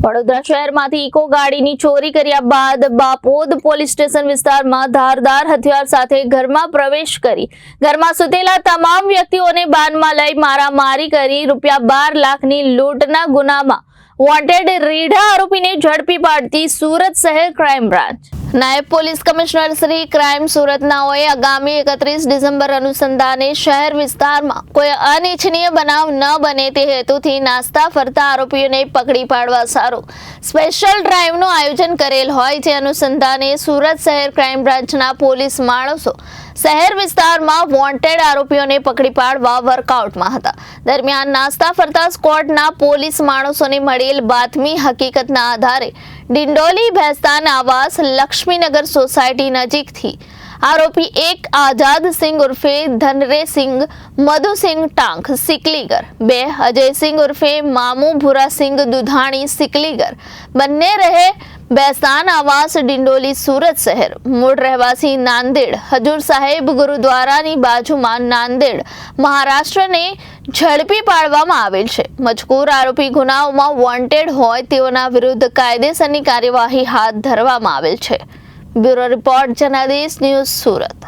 વડોદરા શહેરમાંથી ઇકો ગાડીની ચોરી કર્યા બાદ બાપોદ પોલીસ સ્ટેશન વિસ્તારમાં ધારદાર હથિયાર સાથે ઘરમાં પ્રવેશ કરી ઘરમાં સૂતેલા તમામ વ્યક્તિઓને બાનમાં લઈ મારામારી કરી ₹12 લાખની લૂંટના ગુનામાં વોન્ટેડ રીઢા આરોપીને ઝડપી પાડતી સુરત શહેર ક્રાઇમ બ્રાન્ચ નાયબ પોલીસ કમિશનર શ્રી ક્રાઇમ સુરતનાઓએ આગામી 31 ડિસેમ્બર અનુસંધાને શહેર વિસ્તારમાં કોઈ અનિચ્છનીય બનાવ ન બને તે હેતુથી નાસ્તા ફરતા આરોપીઓને પકડી પાડવા સારું સ્પેશિયલ ડ્રાઇવનું આયોજન કરેલ હોય જે અનુસંધાને સુરત શહેર ક્રાઇમ બ્રાન્ચના પોલીસ માણસો શહેર વિસ્તારમાં વોન્ટેડ આરોપીઓને પકડી પાડવા વર્કઆઉટમાં હતા. દરમિયાન નાસ્તા ફરતા સ્ક્વોડના પોલીસ માણસોને મળેલ બાતમી હકીકતના આધારે ડિંડોલી ભેસ્તાન આવાસ લક્ષ્મીનગર સોસાયટી નજીકથી આરોપી એક આઝાદસિંહ ઉર્ફે ધનરેસિંહ મધુસિંહ ટાંક સિકલીગર, 2 અજયસિંહ ઉર્ફે મામુ ભૂરાસિંહ દુધાણી સિકલીગર, બંને રહે ભેસ્તાન આવાસ ડિંડોલી સુરત શહેર, મૂળ રહેવાસી નાંદેડ હજૂર સાહેબ ગુરુદ્વારાની બાજુમાં નાંદેડ મહારાષ્ટ્રને ઝડપી પાડવામાં આવેલ છે. મજકૂર આરોપી ગુનાઓમાં વોન્ટેડ હોય તેઓના વિરુદ્ધ કાયદેસરની કાર્યવાહી હાથ ધરવામાં આવેલ છે. Bureau report Janadesh news Surat.